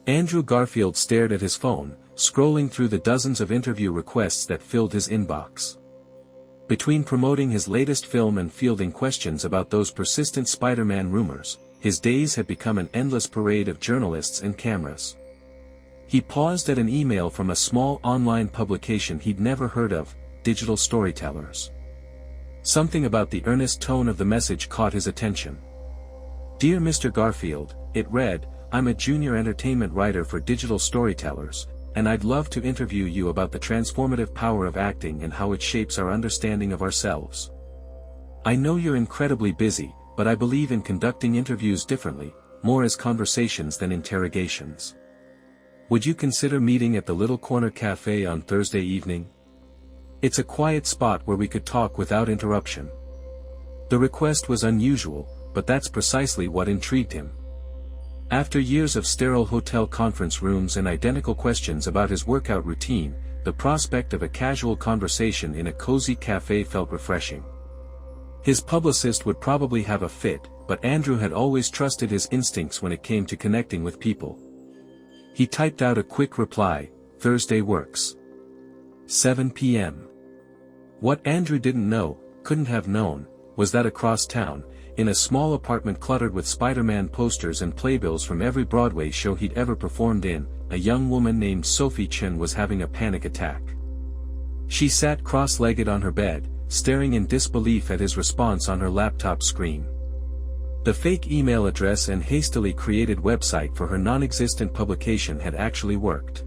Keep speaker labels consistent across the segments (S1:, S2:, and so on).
S1: Andrew Garfield stared at his phone, scrolling through the dozens of interview requests that filled his inbox. Between promoting his latest film and fielding questions about those persistent Spider-Man rumors, his days had become an endless parade of journalists and cameras. He paused at an email from a small online publication he'd never heard of, Digital Storytellers. Something about the earnest tone of the message caught his attention. "Dear Mr. Garfield," it read, "I'm a junior entertainment writer for Digital Storytellers, and I'd love to interview you about the transformative power of acting and how it shapes our understanding of ourselves. I know you're incredibly busy, but I believe in conducting interviews differently, more as conversations than interrogations. Would you consider meeting at the Little Corner Cafe on Thursday evening? It's a quiet spot where we could talk without interruption." The request was unusual, but that's precisely what intrigued him. After years of sterile hotel conference rooms and identical questions about his workout routine, the prospect of a casual conversation in a cozy cafe felt refreshing. His publicist would probably have a fit, but Andrew had always trusted his instincts when it came to connecting with people. He typed out a quick reply, "Thursday works. 7 p.m. What Andrew didn't know, couldn't have known, was that across town, in a small apartment cluttered with Spider-Man posters and playbills from every Broadway show he'd ever performed in, a young woman named Sophie Chen was having a panic attack. She sat cross-legged on her bed, staring in disbelief at his response on her laptop screen. The fake email address and hastily created website for her non-existent publication had actually worked.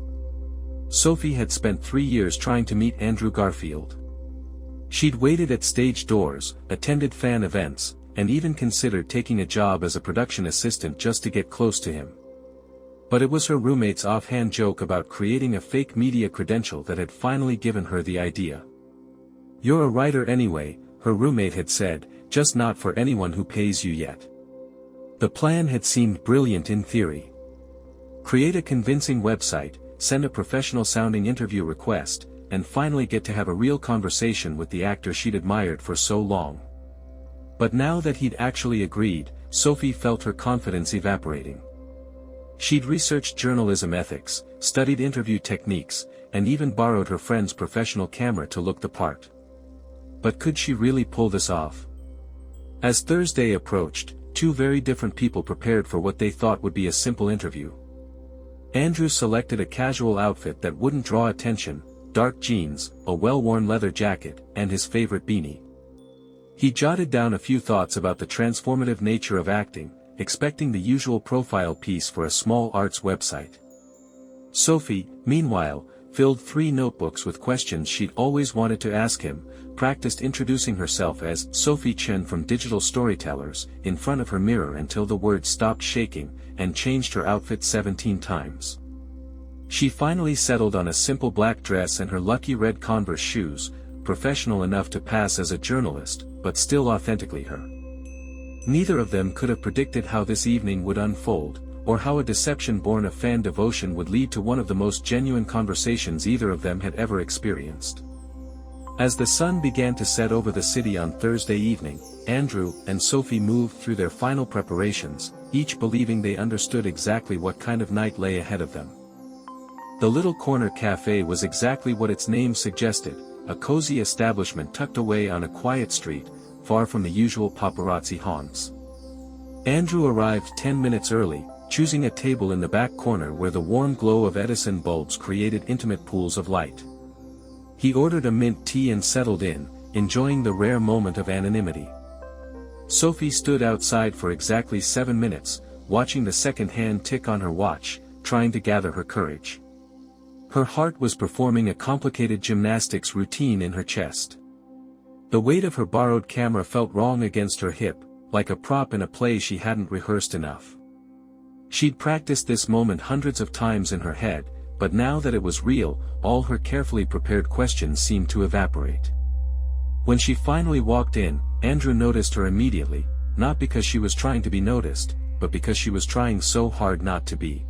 S1: Sophie had spent 3 years trying to meet Andrew Garfield. She'd waited at stage doors, attended fan events, and even considered taking a job as a production assistant just to get close to him. But it was her roommate's offhand joke about creating a fake media credential that had finally given her the idea. "You're a writer anyway," her roommate had said, "just not for anyone who pays you yet." The plan had seemed brilliant in theory. Create a convincing website, send a professional-sounding interview request, and finally get to have a real conversation with the actor she'd admired for so long. But now that he'd actually agreed, Sophie felt her confidence evaporating. She'd researched journalism ethics, studied interview techniques, and even borrowed her friend's professional camera to look the part. But could she really pull this off? As Thursday approached, 2 very different people prepared for what they thought would be a simple interview. Andrew selected a casual outfit that wouldn't draw attention, dark jeans, a well-worn leather jacket, and his favorite beanie. He jotted down a few thoughts about the transformative nature of acting, expecting the usual profile piece for a small arts website. Sophie, meanwhile, filled 3 notebooks with questions she'd always wanted to ask him, practiced introducing herself as Sophie Chen from Digital Storytellers in front of her mirror until the words stopped shaking, and changed her outfit 17 times. She finally settled on a simple black dress and her lucky red Converse shoes, professional enough to pass as a journalist, but still authentically her. Neither of them could have predicted how this evening would unfold, or how a deception born of fan devotion would lead to one of the most genuine conversations either of them had ever experienced. As the sun began to set over the city on Thursday evening, Andrew and Sophie moved through their final preparations, each believing they understood exactly what kind of night lay ahead of them. The Little Corner Cafe was exactly what its name suggested, a cozy establishment tucked away on a quiet street, far from the usual paparazzi haunts. Andrew arrived 10 minutes early, choosing a table in the back corner where the warm glow of Edison bulbs created intimate pools of light. He ordered a mint tea and settled in, enjoying the rare moment of anonymity. Sophie stood outside for exactly 7 minutes, watching the second-hand tick on her watch, trying to gather her courage. Her heart was performing a complicated gymnastics routine in her chest. The weight of her borrowed camera felt wrong against her hip, like a prop in a play she hadn't rehearsed enough. She'd practiced this moment hundreds of times in her head, but now that it was real, all her carefully prepared questions seemed to evaporate. When she finally walked in, Andrew noticed her immediately, not because she was trying to be noticed, but because she was trying so hard not to be.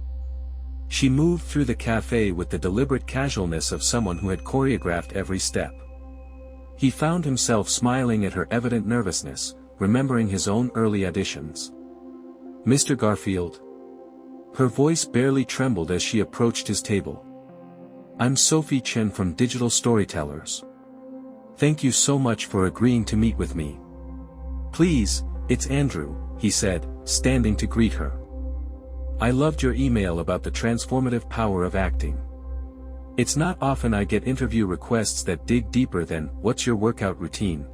S1: She moved through the cafe with the deliberate casualness of someone who had choreographed every step. He found himself smiling at her evident nervousness, remembering his own early auditions. "Mr. Garfield?" Her voice barely trembled as she approached his table. "I'm Sophie Chen from Digital Storytellers. Thank you so much for agreeing to meet with me." "Please, it's Andrew," he said, standing to greet her. "I loved your email about the transformative power of acting. It's not often I get interview requests that dig deeper than, 'What's your workout routine?'"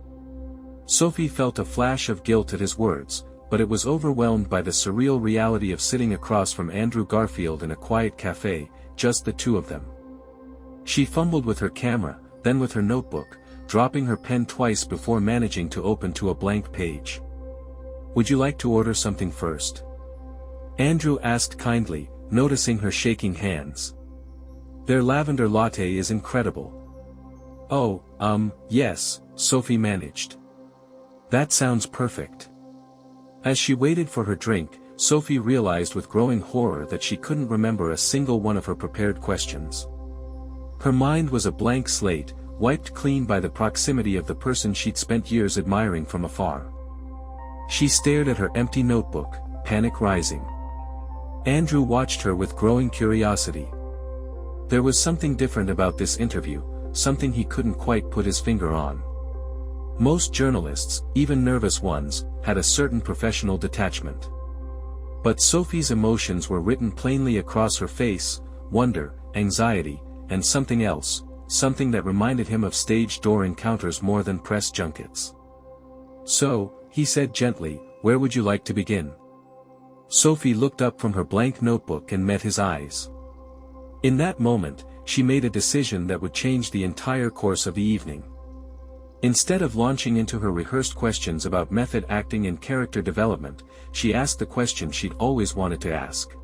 S1: Sophie felt a flash of guilt at his words, but it was overwhelmed by the surreal reality of sitting across from Andrew Garfield in a quiet cafe, just the two of them. She fumbled with her camera, then with her notebook, dropping her pen twice before managing to open to a blank page. "Would you like to order something first?" Andrew asked kindly, noticing her shaking hands. "Their lavender latte is incredible." "Oh, yes," Sophie managed. "That sounds perfect." As she waited for her drink, Sophie realized with growing horror that she couldn't remember a single one of her prepared questions. Her mind was a blank slate, wiped clean by the proximity of the person she'd spent years admiring from afar. She stared at her empty notebook, panic rising. Andrew watched her with growing curiosity. There was something different about this interview, something he couldn't quite put his finger on. Most journalists, even nervous ones, had a certain professional detachment. But Sophie's emotions were written plainly across her face: wonder, anxiety, and something else, something that reminded him of stage door encounters more than press junkets. "So," he said gently, "where would you like to begin?" Sophie looked up from her blank notebook and met his eyes. In that moment, she made a decision that would change the entire course of the evening. Instead of launching into her rehearsed questions about method acting and character development, she asked the question she'd always wanted to ask.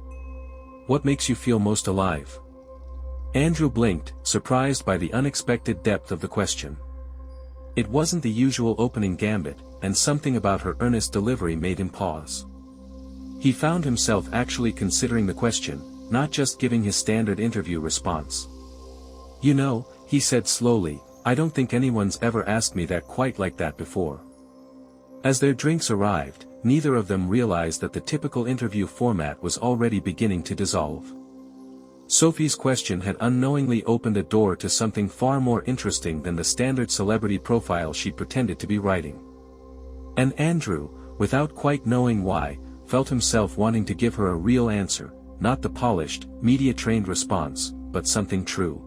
S1: "What makes you feel most alive?" Andrew blinked, surprised by the unexpected depth of the question. It wasn't the usual opening gambit, and something about her earnest delivery made him pause. He found himself actually considering the question, not just giving his standard interview response. "You know," he said slowly, "I don't think anyone's ever asked me that quite like that before." As their drinks arrived, neither of them realized that the typical interview format was already beginning to dissolve. Sophie's question had unknowingly opened a door to something far more interesting than the standard celebrity profile she pretended to be writing. And Andrew, without quite knowing why, felt himself wanting to give her a real answer, not the polished, media-trained response, but something true.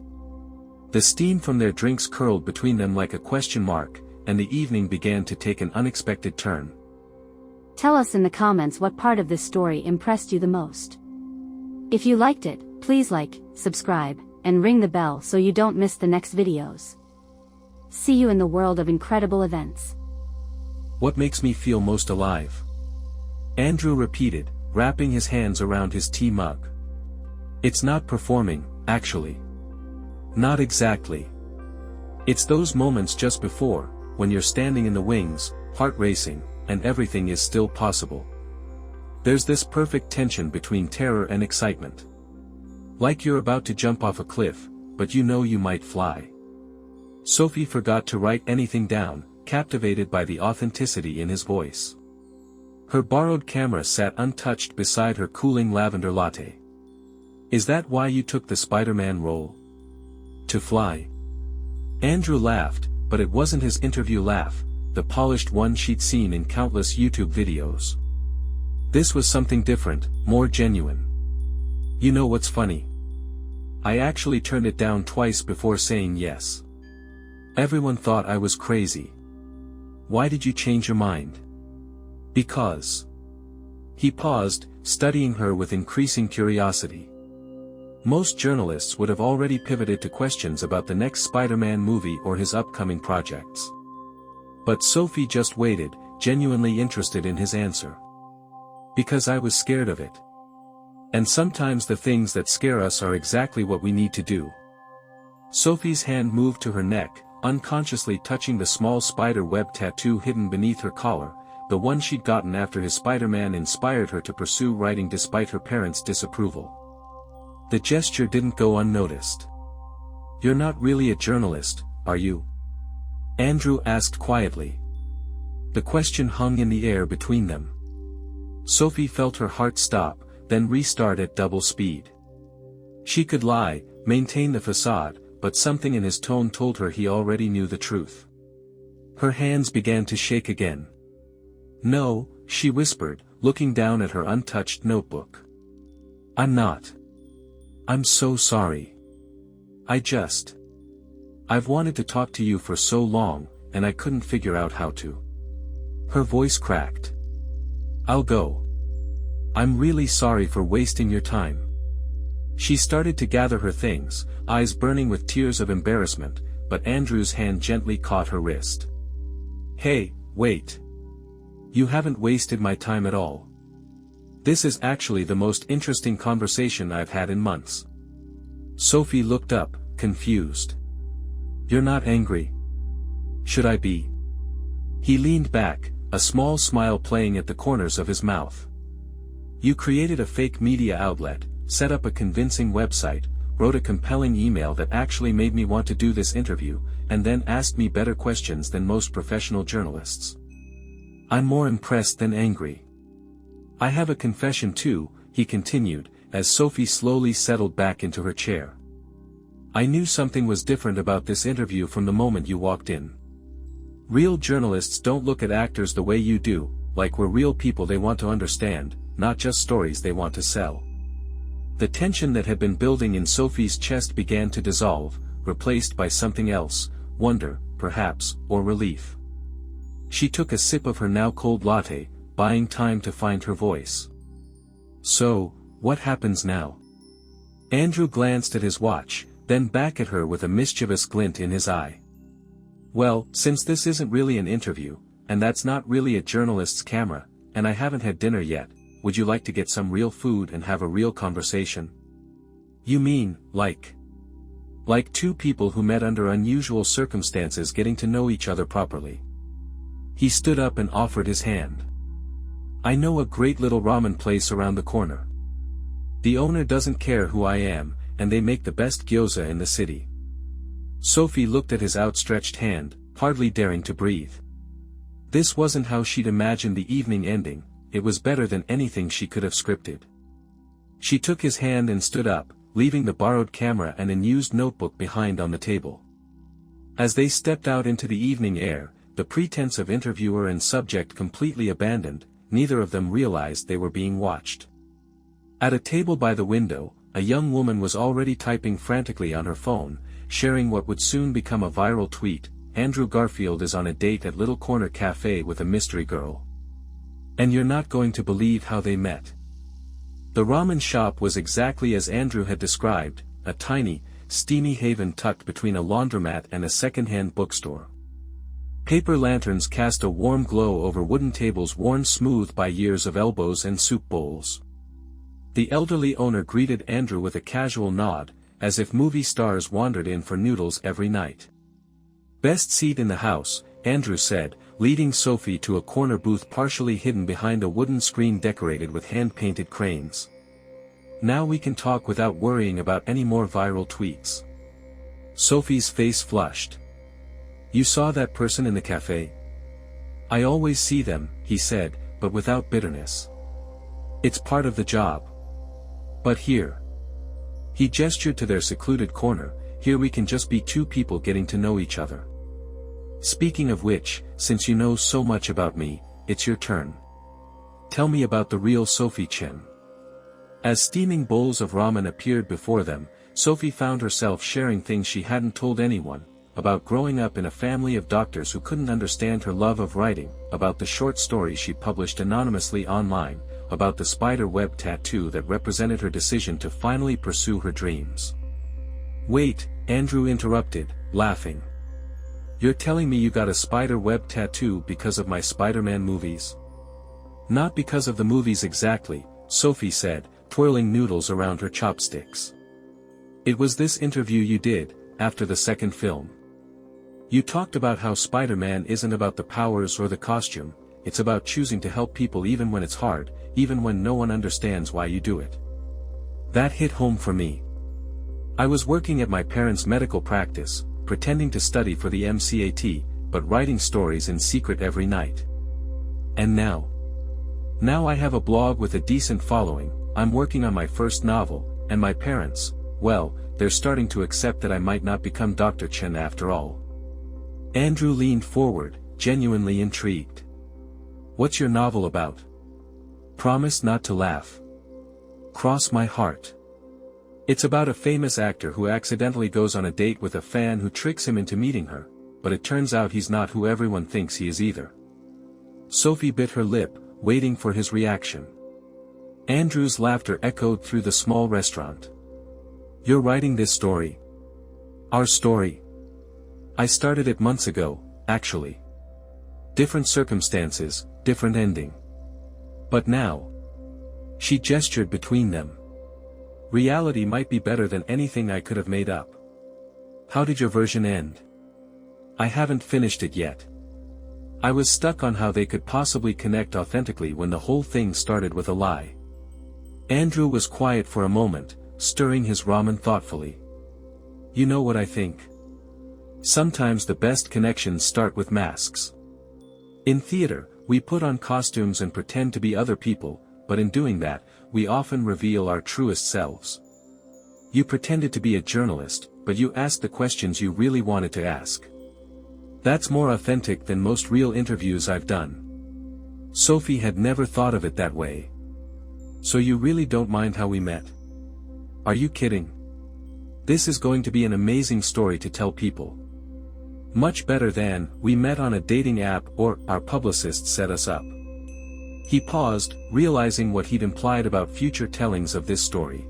S1: The steam from their drinks curled between them like a question mark, and the evening began to take an unexpected turn.
S2: Tell us in the comments what part of this story impressed you the most. If you liked it, please like, subscribe, and ring the bell so you don't miss the next videos. See you in the world of incredible events.
S1: "What makes me feel most alive?" Andrew repeated, wrapping his hands around his tea mug. "It's not performing, actually. Not exactly. It's those moments just before, when you're standing in the wings, heart racing, and everything is still possible. There's this perfect tension between terror and excitement. Like you're about to jump off a cliff, but you know you might fly." Sophie forgot to write anything down, captivated by the authenticity in his voice. Her borrowed camera sat untouched beside her cooling lavender latte. "Is that why you took the Spider-Man role? To fly?" Andrew laughed, but it wasn't his interview laugh, the polished one she'd seen in countless YouTube videos. This was something different, more genuine. "You know what's funny? I actually turned it down twice before saying yes. Everyone thought I was crazy." "Why did you change your mind?" "Because." He paused, studying her with increasing curiosity. Most journalists would have already pivoted to questions about the next Spider-Man movie or his upcoming projects. But Sophie just waited, genuinely interested in his answer. "Because I was scared of it. And sometimes the things that scare us are exactly what we need to do." Sophie's hand moved to her neck, unconsciously touching the small spider web tattoo hidden beneath her collar, the one she'd gotten after his Spider-Man inspired her to pursue writing despite her parents' disapproval. The gesture didn't go unnoticed. "You're not really a journalist, are you?" Andrew asked quietly. The question hung in the air between them. Sophie felt her heart stop, then restart at double speed. She could lie, maintain the facade, but something in his tone told her he already knew the truth. Her hands began to shake again. "No," she whispered, looking down at her untouched notebook. "I'm not. I'm so sorry. I've wanted to talk to you for so long, and I couldn't figure out how to." Her voice cracked. "I'll go. I'm really sorry for wasting your time." She started to gather her things, eyes burning with tears of embarrassment, but Andrew's hand gently caught her wrist. "Hey, wait. You haven't wasted my time at all. This is actually the most interesting conversation I've had in months." Sophie looked up, confused. "You're not angry? Should I be?" He leaned back, a small smile playing at the corners of his mouth. "You created a fake media outlet, set up a convincing website, wrote a compelling email that actually made me want to do this interview, and then asked me better questions than most professional journalists. I'm more impressed than angry. I have a confession too," he continued, as Sophie slowly settled back into her chair. "I knew something was different about this interview from the moment you walked in. Real journalists don't look at actors the way you do, like we're real people they want to understand, not just stories they want to sell." The tension that had been building in Sophie's chest began to dissolve, replaced by something else, wonder, perhaps, or relief. She took a sip of her now cold latte, buying time to find her voice. "So, what happens now?" Andrew glanced at his watch, then back at her with a mischievous glint in his eye. "Well, since this isn't really an interview, and that's not really a journalist's camera, and I haven't had dinner yet, would you like to get some real food and have a real conversation?" "You mean, like two people who met under unusual circumstances getting to know each other properly?" He stood up and offered his hand. "I know a great little ramen place around the corner. The owner doesn't care who I am, and they make the best gyoza in the city." Sophie looked at his outstretched hand, hardly daring to breathe. This wasn't how she'd imagined the evening ending, it was better than anything she could have scripted. She took his hand and stood up, leaving the borrowed camera and unused notebook behind on the table. As they stepped out into the evening air, the pretense of interviewer and subject completely abandoned, neither of them realized they were being watched. At a table by the window, a young woman was already typing frantically on her phone, sharing what would soon become a viral tweet: "Andrew Garfield is on a date at Little Corner Cafe with a mystery girl. And you're not going to believe how they met." The ramen shop was exactly as Andrew had described, a tiny, steamy haven tucked between a laundromat and a second-hand bookstore. Paper lanterns cast a warm glow over wooden tables worn smooth by years of elbows and soup bowls. The elderly owner greeted Andrew with a casual nod, as if movie stars wandered in for noodles every night. "Best seat in the house," Andrew said, leading Sophie to a corner booth partially hidden behind a wooden screen decorated with hand-painted cranes. "Now we can talk without worrying about any more viral tweets." Sophie's face flushed. "You saw that person in the cafe?" "I always see them," he said, but without bitterness. "It's part of the job. But here." He gestured to their secluded corner, "Here we can just be two people getting to know each other. Speaking of which, since you know so much about me, it's your turn. Tell me about the real Sophie Chen." As steaming bowls of ramen appeared before them, Sophie found herself sharing things she hadn't told anyone, about growing up in a family of doctors who couldn't understand her love of writing, about the short story she published anonymously online, about the spider web tattoo that represented her decision to finally pursue her dreams. "Wait," Andrew interrupted, laughing. "You're telling me you got a spider web tattoo because of my Spider-Man movies?" "Not because of the movies exactly," Sophie said, twirling noodles around her chopsticks. "It was this interview you did, after the second film. You talked about how Spider-Man isn't about the powers or the costume, it's about choosing to help people even when it's hard, even when no one understands why you do it. That hit home for me. I was working at my parents' medical practice, pretending to study for the MCAT, but writing stories in secret every night. And now I have a blog with a decent following, I'm working on my first novel, and my parents, well, they're starting to accept that I might not become Dr. Chen after all. Andrew leaned forward, genuinely intrigued. What's your novel about? Promise not to laugh. Cross my heart. It's about a famous actor who accidentally goes on a date with a fan who tricks him into meeting her, but it turns out he's not who everyone thinks he is either. Sophie bit her lip, waiting for his reaction. Andrew's laughter echoed through the small restaurant. You're writing this story? Our story? I started it months ago, actually. Different circumstances, different ending. But now. She gestured between them. Reality might be better than anything I could have made up. How did your version end? I haven't finished it yet. I was stuck on how they could possibly connect authentically when the whole thing started with a lie. Andrew was quiet for a moment, stirring his ramen thoughtfully. You know what I think? Sometimes the best connections start with masks. In theater, we put on costumes and pretend to be other people, but in doing that, we often reveal our truest selves. You pretended to be a journalist, but you asked the questions you really wanted to ask. That's more authentic than most real interviews I've done. Sophie had never thought of it that way. So you really don't mind how we met? Are you kidding? This is going to be an amazing story to tell people. Much better than, we met on a dating app or, our publicist set us up. He paused, realizing what he'd implied about future tellings of this story.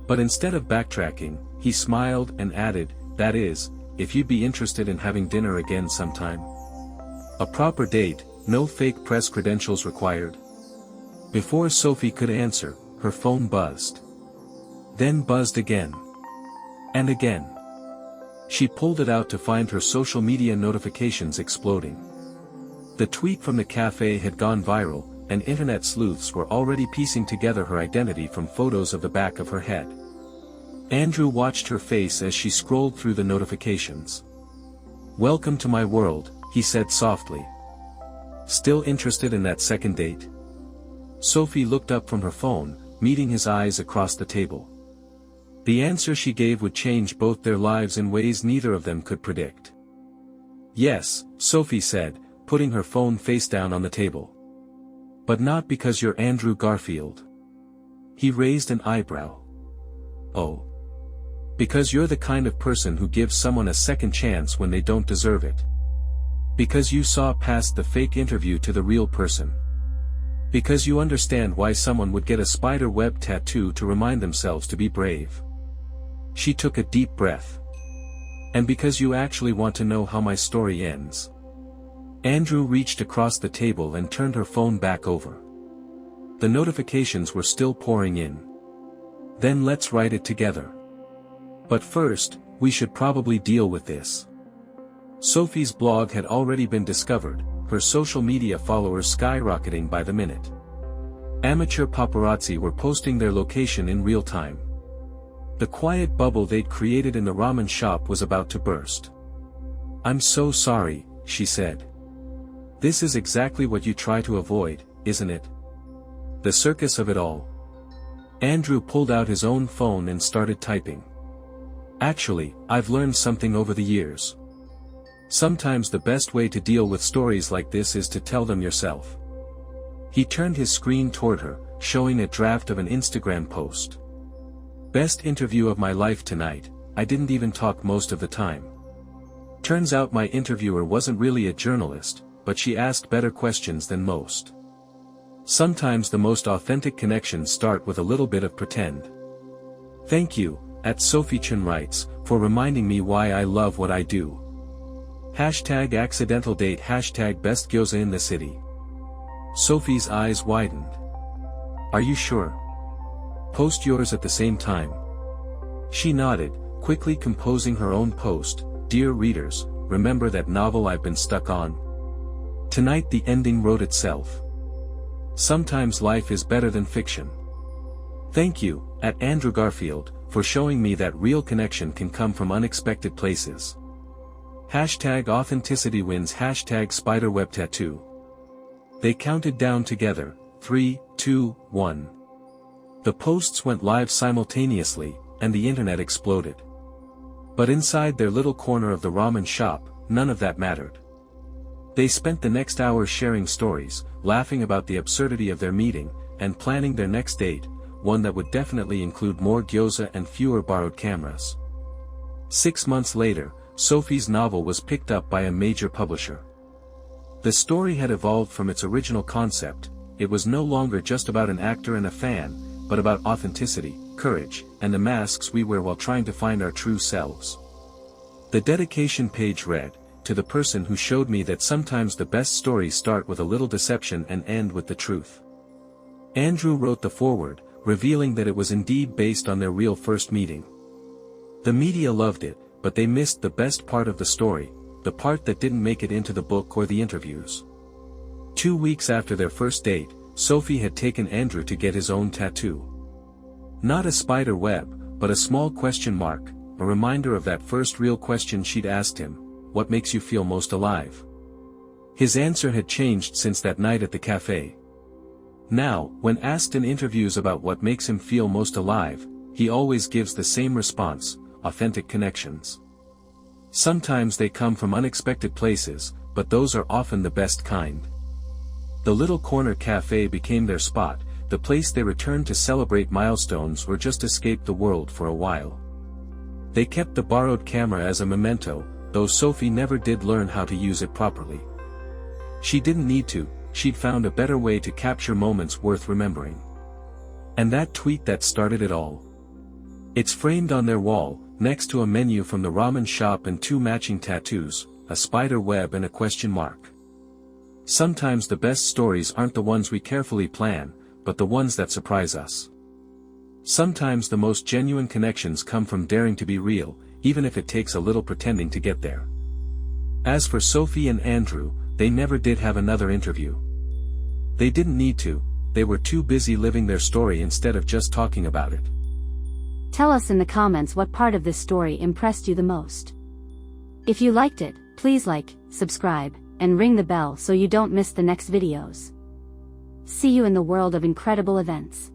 S1: But instead of backtracking, he smiled and added, that is, if you'd be interested in having dinner again sometime. A proper date, no fake press credentials required. Before Sophie could answer, her phone buzzed. Then buzzed again. And again. She pulled it out to find her social media notifications exploding. The tweet from the cafe had gone viral, and internet sleuths were already piecing together her identity from photos of the back of her head. Andrew watched her face as she scrolled through the notifications. Welcome to my world, he said softly. Still interested in that second date? Sophie looked up from her phone, meeting his eyes across the table. The answer she gave would change both their lives in ways neither of them could predict. Yes, Sophie said, putting her phone face down on the table. But not because you're Andrew Garfield. He raised an eyebrow. Oh. Because you're the kind of person who gives someone a second chance when they don't deserve it. Because you saw past the fake interview to the real person. Because you understand why someone would get a spider web tattoo to remind themselves to be brave. She took a deep breath. And because you actually want to know how my story ends. Andrew reached across the table and turned her phone back over. The notifications were still pouring in. Then let's write it together. But first, we should probably deal with this. Sophie's blog had already been discovered, her social media followers skyrocketing by the minute. Amateur paparazzi were posting their location in real time. The quiet bubble they'd created in the ramen shop was about to burst. I'm so sorry, she said. This is exactly what you try to avoid, isn't it? The circus of it all. Andrew pulled out his own phone and started typing. Actually, I've learned something over the years. Sometimes the best way to deal with stories like this is to tell them yourself. He turned his screen toward her, showing a draft of an Instagram post. Best interview of my life tonight, I didn't even talk most of the time. Turns out my interviewer wasn't really a journalist, but she asked better questions than most. Sometimes the most authentic connections start with a little bit of pretend. Thank you, @SophieChen writes, for reminding me why I love what I do. #accidental date #best gyoza in the city. Sophie's eyes widened. Are you sure? Post yours at the same time. She nodded, quickly composing her own post. Dear readers, remember that novel I've been stuck on? Tonight the ending wrote itself. Sometimes life is better than fiction. Thank you, @Andrew Garfield, for showing me that real connection can come from unexpected places. #authenticity wins #spiderweb tattoo. They counted down together, 3, 2, 1. The posts went live simultaneously, and the internet exploded. But inside their little corner of the ramen shop, none of that mattered. They spent the next hour sharing stories, laughing about the absurdity of their meeting, and planning their next date, one that would definitely include more gyoza and fewer borrowed cameras. 6 months later, Sophie's novel was picked up by a major publisher. The story had evolved from its original concept. It was no longer just about an actor and a fan, but about authenticity, courage, and the masks we wear while trying to find our true selves. The dedication page read, "To the person who showed me that sometimes the best stories start with a little deception and end with the truth." Andrew wrote the foreword, revealing that it was indeed based on their real first meeting. The media loved it, but they missed the best part of the story, the part that didn't make it into the book or the interviews. 2 weeks after their first date, Sophie had taken Andrew to get his own tattoo. Not a spider web, but a small question mark, a reminder of that first real question she'd asked him: "What makes you feel most alive?" His answer had changed since that night at the cafe. Now, when asked in interviews about what makes him feel most alive, he always gives the same response: authentic connections. Sometimes they come from unexpected places, but those are often the best kind. The little corner cafe became their spot, the place they returned to celebrate milestones or just escape the world for a while. They kept the borrowed camera as a memento, though Sophie never did learn how to use it properly. She didn't need to, she'd found a better way to capture moments worth remembering. And that tweet that started it all. It's framed on their wall, next to a menu from the ramen shop and 2 matching tattoos, a spider web and a question mark. Sometimes the best stories aren't the ones we carefully plan, but the ones that surprise us. Sometimes the most genuine connections come from daring to be real, even if it takes a little pretending to get there. As for Sophie and Andrew, they never did have another interview. They didn't need to, they were too busy living their story instead of just talking about it.
S2: Tell us in the comments what part of this story impressed you the most. If you liked it, please like, subscribe, and ring the bell so you don't miss the next videos. See you in the world of incredible events.